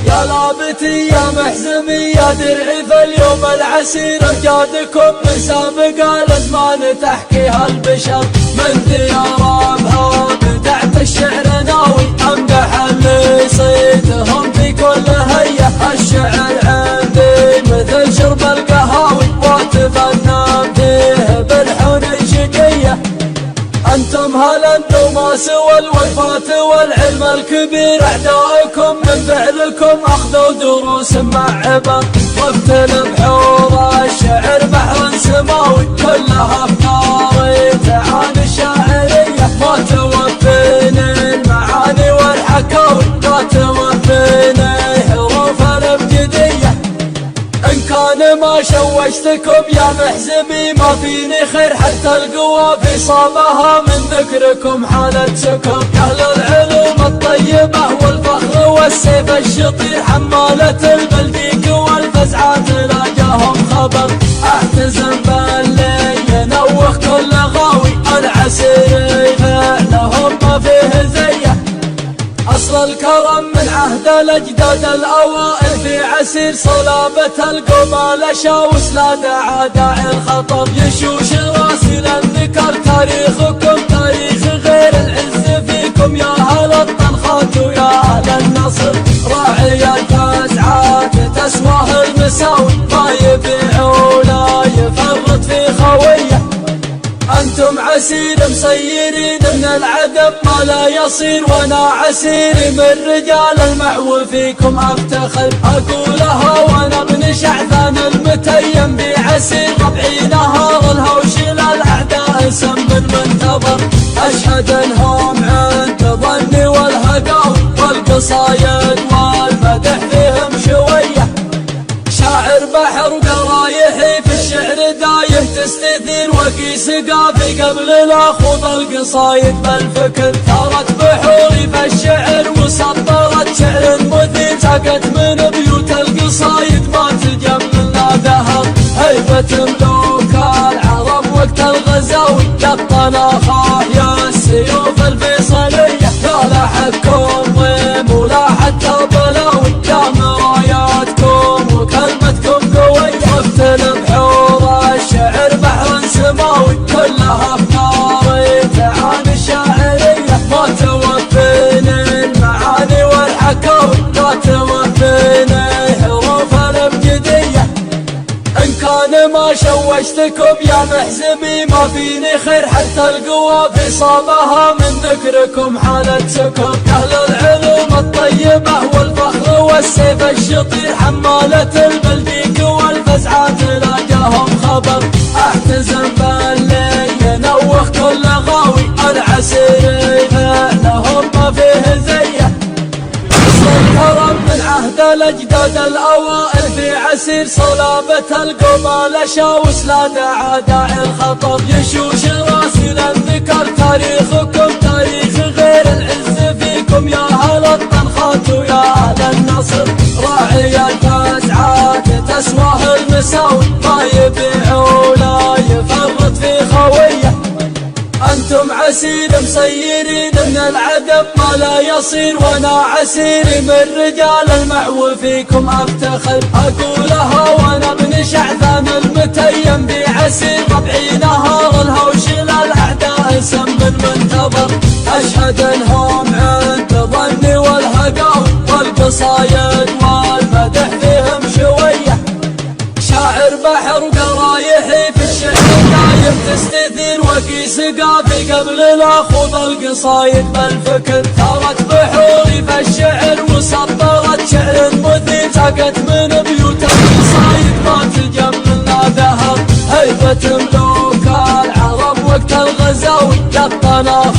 يا لابتي يا محزمي يا درعي فاليوم العسير امجادكم من سابق الازمان تحكيها البشر من ديار ابها بدعت الشعر ناوي امدح اللي صيدهم في كل هيه الشعر عندي مثل شرب القهاوي واتفنن فيه بالحون شقيه أنتم هالنوماس والوفاة والعلم الكبير أعدائكم من فعلكم أخذوا دروس مع عبر وافتل بحور الشعر بحر سماوي كلها أفكاري تعاني الشاعرية ما توفيني المعاني والحكاوي ما توفيني حروف الابجدية إن كان ما شوشتكم يا محزمي ما فيني خير حتى القوى في صابها من ذكركم حالة سكر أهل العلوم الطيبة والفخر والسيف الشطير حمالة البلديق والفزعات لا جاهم خبر احتزم باللي ينوخ كل غاوي العسير فعلهم ما فيه زيه أصل الكرم من عهد الأجداد الأوائل في عسير صلابة القمال شاوس لا داعي الخطب يشوش راسي للذكر تاريخكم تاريخ غير العز فيكم يا أهل الطنخات ويا أهل النصر راعي الفزعات تسواه المساوي ما يبيع ولا يفرط في خويه أنتم عسير مسيرين من العدم ما لا يصير وانا عسيري من رجال المحو فيكم افتخر اقولها وانا ابن شعثان المتيم بعسير ربعي نهار الهوش للاعداء سم منتظر اشهد انهم عند ظني والهقاوي والقصايد والمدح فيهم شويه شاعر بحر وقرايحي في الشعر دايه تستثير وقيس قافي قبل لا خوض القصايد بالفكر ثارت بحوري في الشعر وسطرت شعر مثير سقت من بيوت القصايد ما تجملنا ذهب هيبة ملوك العرب وقت الغزاوي للطناخة يا السيوف الفيصلية يا لاحتكم ضيم ولا حتى بلاوي يا مراياتكم وكلمتكم قوية وافتل بحور الشعر بحر سماوي كلها افكاري تعاني الشاعرية ما توفيني المعاني والحكاوي لا توفيني حروف الابجدية إن كان ما شوشتكم يا محزمي ما فيني خير حتى القوى في صابها من ذكركم حالة سكر أهل العلوم الطيبة والفخر والسيف الشطير حمالة البلديق والفزعات لا جاهم خبر احتزم باللي ينوخ كل غاوي العسير فعلهم ما فيه زيه الكرم من عهد الأجداد الأوائل في عسير صلابة القمال شاوس لا داعي الخطب يشوش راسي للذكر تاريخكم تاريخ غير العز فيكم يا أهل الطنخات ويا أهل النصر راعي الفزعات تسواه المساوي ما يبيع ولا يفرط في خويه أنتم عسير مسيرين من العدم ما لا يصير وانا عسيري من رجال المحو فيكم افتخر اقولها وانا ابن شعثان المتيم بعسير ربعي نهار الهوش للاعداء سم منتظر اشهد انهم عند ظني والهقاوي والقصايد والمدح فيهم شويه شاعر بحر وقرايحي في الشعر دايم تستثير وقيس قافي قبل لا خوض القصايد بالفكر ثارت بحوري في الشعر وسطرت شعر مثير سقت من بيوت القصايد ما تجملنا ذهب هيبة ملوك العرب وقت الغزاوي للطناخة